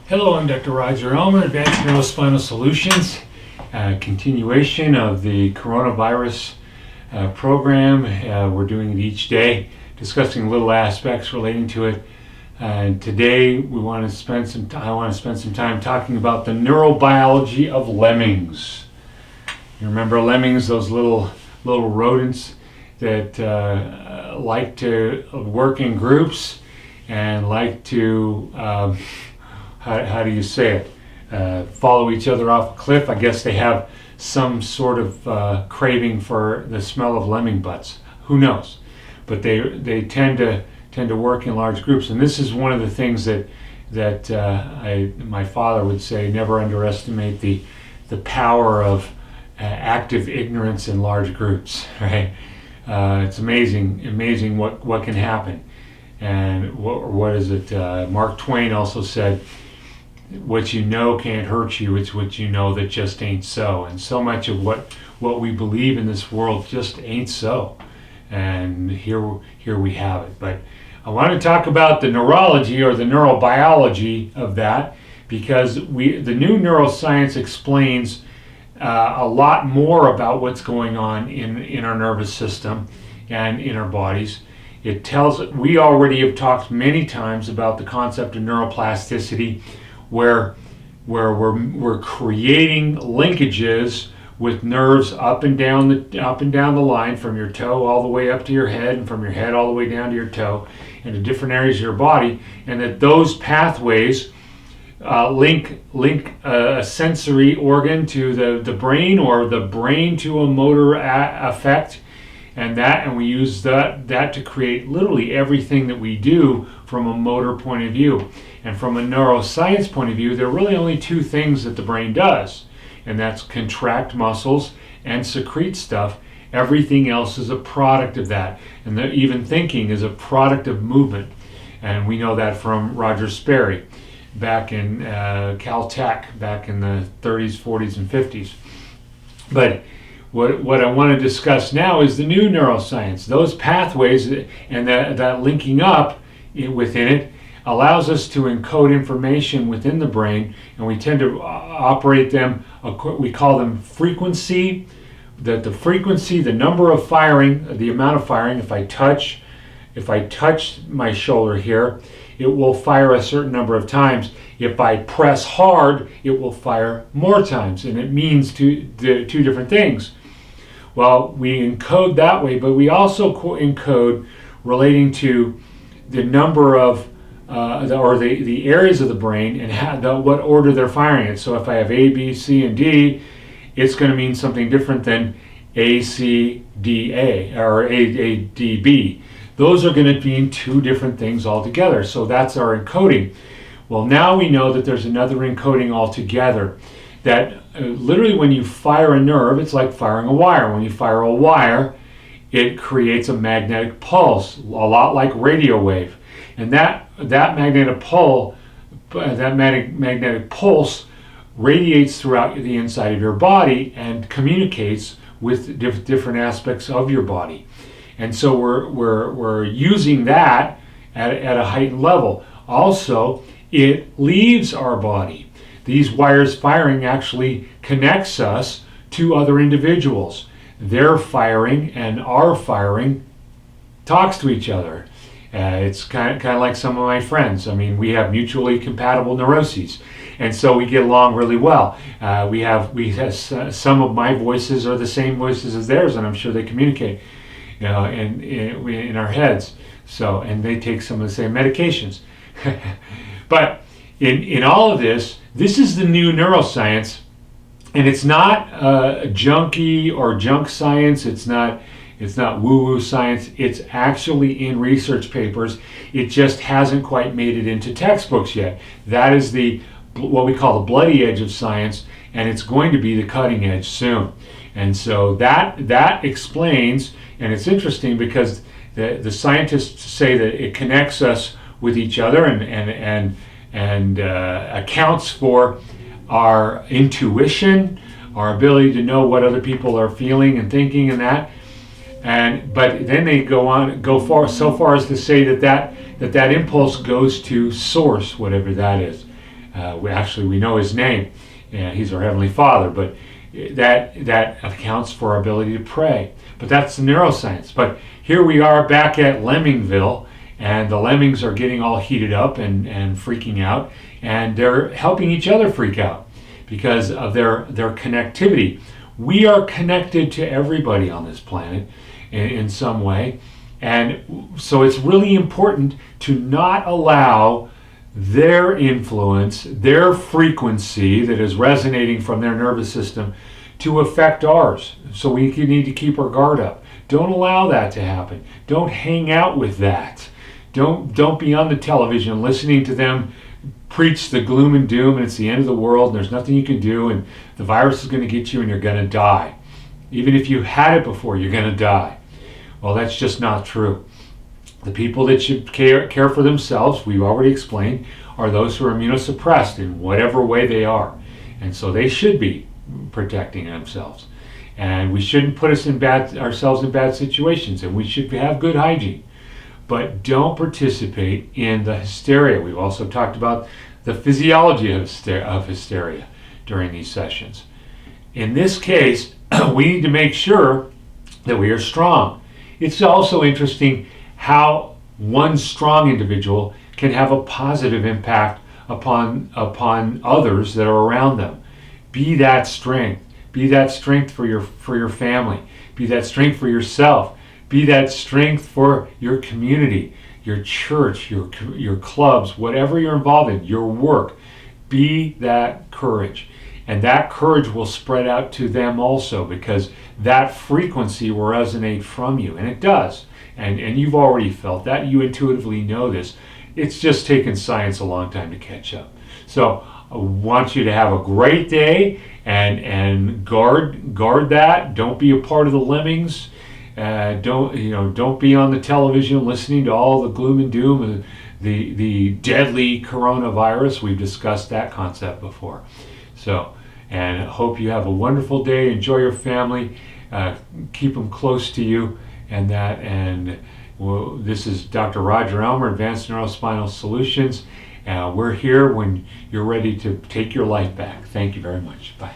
Hello, I'm Dr. Roger Elmer, Advanced Neurospinal Solutions, continuation of the coronavirus program. We're doing it each day, discussing little aspects relating to it. And today I want to spend some time talking about the neurobiology of lemmings. You remember lemmings, those little rodents that like to work in groups and like to how do you say it? Follow each other off a cliff. I guess they have some sort of craving for the smell of lemming butts. Who knows? But they tend to work in large groups, and this is one of the things that my father would say: never underestimate the power of active ignorance in large groups. Right? It's amazing what can happen. And what is it? Mark Twain also said, what you know can't hurt you, it's what you know that just ain't so. And so much of what we believe in this world just ain't so. And here we have it. But I want to talk about the neurology or the neurobiology of that, because the new neuroscience explains a lot more about what's going on in our nervous system and in our bodies. It tells, we already have talked many times about the concept of neuroplasticity, where we're creating linkages with nerves up and down the line, from your toe all the way up to your head, and from your head all the way down to your toe, and to different areas of your body, and that those pathways link a sensory organ to the brain, or the brain to a motor effect, and we use that to create literally everything that we do from a motor point of view. And from a neuroscience point of view, there are really only two things that the brain does, and that's contract muscles and secrete stuff. Everything else is a product of that, and even thinking is a product of movement. And we know that from Roger Sperry back in Caltech back in the 30s, 40s, and 50s. But what I want to discuss now is the new neuroscience. Those pathways and that linking up within it allows us to encode information within the brain, and we tend to operate them, we call them frequency, the frequency, the number of firing, the amount of firing. If I touch my shoulder here, it will fire a certain number of times. If I press hard, it will fire more times, and it means two different things. Well, we encode that way, but we also encode relating to the number of the areas of the brain and what order they're firing it. So if I have A, B, C, and D, it's going to mean something different than A, C, D, A, or A, D, B. Those are going to mean two different things altogether. So that's our encoding. Well, now we know that there's another encoding altogether, that literally when you fire a nerve, it's like firing a wire. When you fire a wire, it creates a magnetic pulse, a lot like radio wave. And that magnetic pulse radiates throughout the inside of your body and communicates with different aspects of your body. And so we're using that at a heightened level. Also, it leaves our body. These wires firing actually connects us to other individuals. Their firing and our firing talks to each other. It's kind of like some of my friends. I mean, we have mutually compatible neuroses, and so we get along really well. We have some of my voices are the same voices as theirs, and I'm sure they communicate, in our heads. So, and they take some of the same medications. But in all of this is the new neuroscience, and it's not junky or junk science. It's not woo-woo science. It's actually in research papers. It just hasn't quite made it into textbooks yet. That is what we call the bloody edge of science, and it's going to be the cutting edge soon. And so that explains, and it's interesting because the scientists say that it connects us with each other and accounts for our intuition, our ability to know what other people are feeling and thinking, and that. But then they go so far as to say that impulse goes to source, whatever that is. We know his name, and he's our Heavenly Father, but that accounts for our ability to pray. But that's the neuroscience. But here we are back at Lemmingville, and the lemmings are getting all heated up and freaking out, and they're helping each other freak out because of their connectivity. We are connected to everybody on this planet in some way, and so it's really important to not allow their influence, their frequency that is resonating from their nervous system to affect ours. So we need to keep our guard up. Don't allow that to happen. Don't hang out with that. Don't be on the television listening to them preach the gloom and doom and it's the end of the world and there's nothing you can do and the virus is going to get you and you're going to die. Even if you had it before, you're going to die. Well, that's just not true. The people that should care for themselves, we've already explained, are those who are immunosuppressed in whatever way they are. And so they should be protecting themselves. And we shouldn't put ourselves in bad situations, and we should have good hygiene. But don't participate in the hysteria. We've also talked about the physiology of hysteria during these sessions. In this case, we need to make sure that we are strong. It's also interesting how one strong individual can have a positive impact upon others that are around them. Be that strength. Be that strength for your family. Be that strength for yourself. Be that strength for your community, your church, your clubs, whatever you're involved in, your work. Be that courage. And that courage will spread out to them also because that frequency will resonate from you. And it does. And you've already felt that. You intuitively know this. It's just taken science a long time to catch up. So I want you to have a great day and guard that. Don't be a part of the lemmings. Don't be on the television listening to all the gloom and doom and the deadly coronavirus. We've discussed that concept before. So, and I hope you have a wonderful day. Enjoy your family. Keep them close to you. This is Dr. Roger Elmer, Advanced Neurospinal Solutions. We're here when you're ready to take your life back. Thank you very much. Bye.